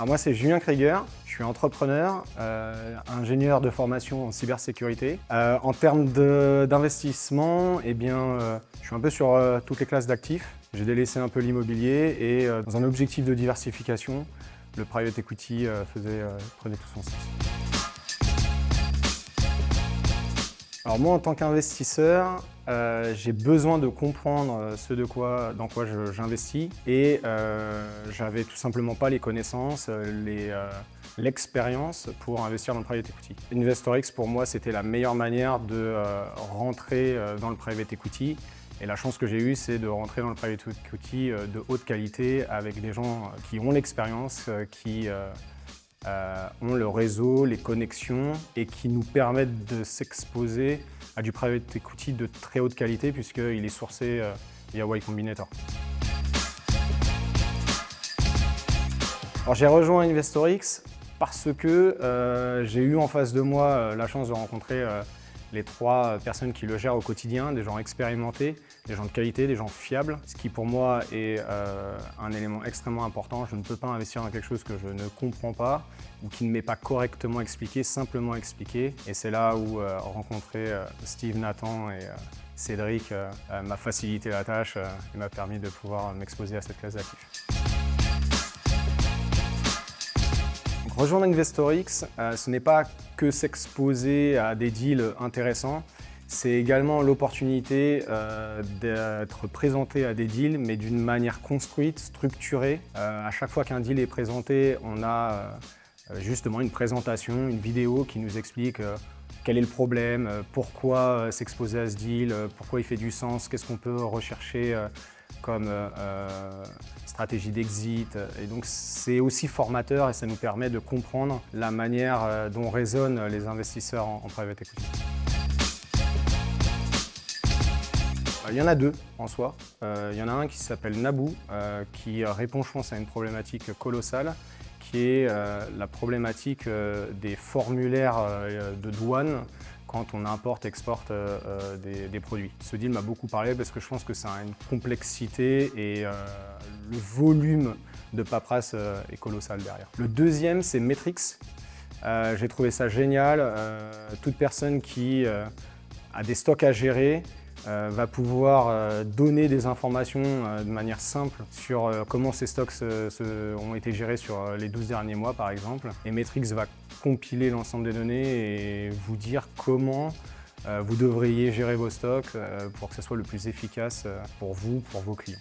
Alors moi, c'est Julien Krieger, je suis entrepreneur, ingénieur de formation en cybersécurité. En termes d'investissement, eh bien, je suis un peu sur toutes les classes d'actifs. J'ai délaissé un peu l'immobilier et dans un objectif de diversification, le private equity prenait tout son sens. Alors moi, en tant qu'investisseur, j'ai besoin de comprendre dans quoi j'investis et j'avais tout simplement pas les connaissances, l'expérience pour investir dans le private equity. InvestorX, pour moi, c'était la meilleure manière de rentrer dans le private equity. Et la chance que j'ai eue, c'est de rentrer dans le private equity de haute qualité avec des gens qui ont l'expérience, qui ont le réseau, les connexions et qui nous permettent de s'exposer à du private equity de très haute qualité puisqu'il est sourcé via Y Combinator. Alors j'ai rejoint InvestorX parce que j'ai eu en face de moi la chance de rencontrer les 3 personnes qui le gèrent au quotidien, des gens expérimentés, des gens de qualité, des gens fiables, ce qui pour moi est un élément extrêmement important. Je ne peux pas investir dans quelque chose que je ne comprends pas ou qui ne m'est pas correctement expliqué, simplement expliqué. Et c'est là où rencontrer Steve, Nathan et Cédric m'a facilité la tâche et m'a permis de pouvoir m'exposer à cette classe d'actifs. Rejoindre InvestorX, ce n'est pas que s'exposer à des deals intéressants, c'est également l'opportunité d'être présenté à des deals, mais d'une manière construite, structurée. À chaque fois qu'un deal est présenté, on a justement une présentation, une vidéo qui nous explique quel est le problème, pourquoi s'exposer à ce deal, pourquoi il fait du sens, qu'est-ce qu'on peut rechercher comme stratégie d'exit. Et donc c'est aussi formateur et ça nous permet de comprendre la manière dont raisonnent les investisseurs en private equity. Il y en a 2 en soi. Il y en a un qui s'appelle Naboo, qui répond, je pense, à une problématique colossale, qui est la problématique des formulaires de douane quand on importe, exporte des produits. Ce deal m'a beaucoup parlé parce que je pense que ça a une complexité et le volume de paperasse est colossal derrière. Le deuxième, c'est Metrix. J'ai trouvé ça génial. Toute personne qui a des stocks à gérer va pouvoir donner des informations de manière simple sur comment ces stocks ont été gérés sur les 12 derniers mois par exemple. Et Metrix va compiler l'ensemble des données et vous dire comment vous devriez gérer vos stocks pour que ce soit le plus efficace pour vous, pour vos clients.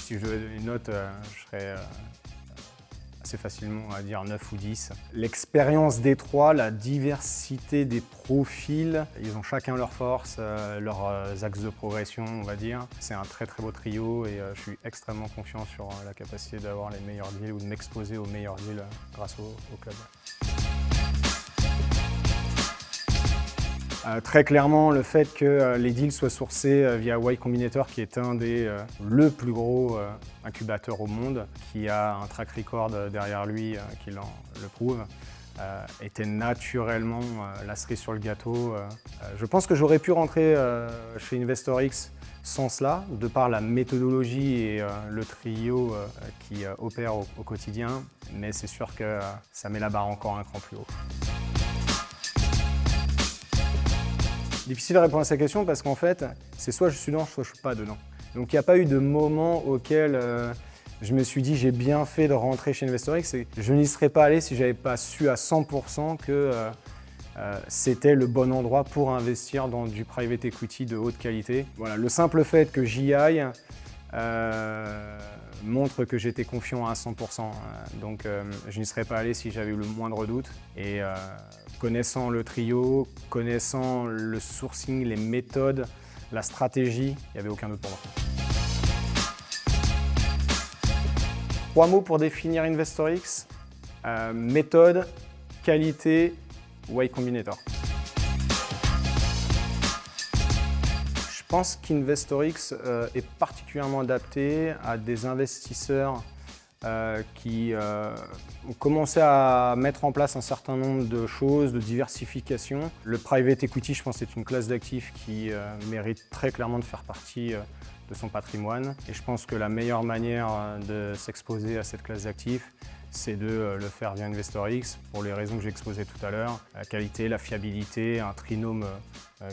Si je devais donner une note, je serais assez facilement à dire 9 ou 10. L'expérience des 3, la diversité des profils, ils ont chacun leurs forces, leurs axes de progression, on va dire. C'est un très très beau trio et je suis extrêmement confiant sur la capacité d'avoir les meilleurs deals ou de m'exposer aux meilleurs deals grâce au club. Très clairement, le fait que les deals soient sourcés via Y Combinator, qui est le plus gros incubateur au monde, qui a un track record derrière lui qui le prouve, était naturellement la cerise sur le gâteau. Je pense que j'aurais pu rentrer chez InvestorX sans cela, de par la méthodologie et le trio qui opère au quotidien, mais c'est sûr que ça met la barre encore un cran plus haut. Difficile de répondre à cette question parce qu'en fait, c'est soit je suis dedans, soit je ne suis pas dedans. Donc il n'y a pas eu de moment auquel je me suis dit j'ai bien fait de rentrer chez InvestorX. Je n'y serais pas allé si je n'avais pas su à 100% que c'était le bon endroit pour investir dans du private equity de haute qualité. Voilà, le simple fait que j'y aille montre que j'étais confiant à 100%. Donc je n'y serais pas allé si j'avais eu le moindre doute. Et connaissant le trio, connaissant le sourcing, les méthodes, la stratégie, il n'y avait aucun doute pour moi. 3 mots pour définir InvestorX. Méthode, qualité, Y Combinator. Je pense qu'InvestorX est particulièrement adapté à des investisseurs qui ont commencé à mettre en place un certain nombre de choses, de diversification. Le private equity, je pense, est une classe d'actifs qui mérite très clairement de faire partie de son patrimoine. Et je pense que la meilleure manière de s'exposer à cette classe d'actifs, c'est de le faire via InvestorX pour les raisons que j'ai exposées tout à l'heure. La qualité, la fiabilité, un trinôme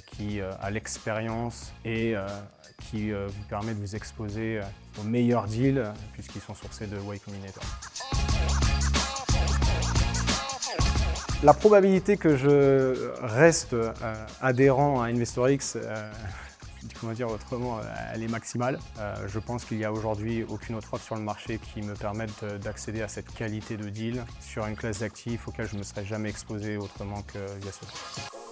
qui a l'expérience et qui vous permet de vous exposer aux meilleurs deals puisqu'ils sont sourcés de Y Combinator. La probabilité que je reste adhérent à InvestorX, comment dire autrement, elle est maximale. Je pense qu'il n'y a aujourd'hui aucune autre offre sur le marché qui me permette d'accéder à cette qualité de deal sur une classe d'actifs auquel je ne me serais jamais exposé autrement que via ce.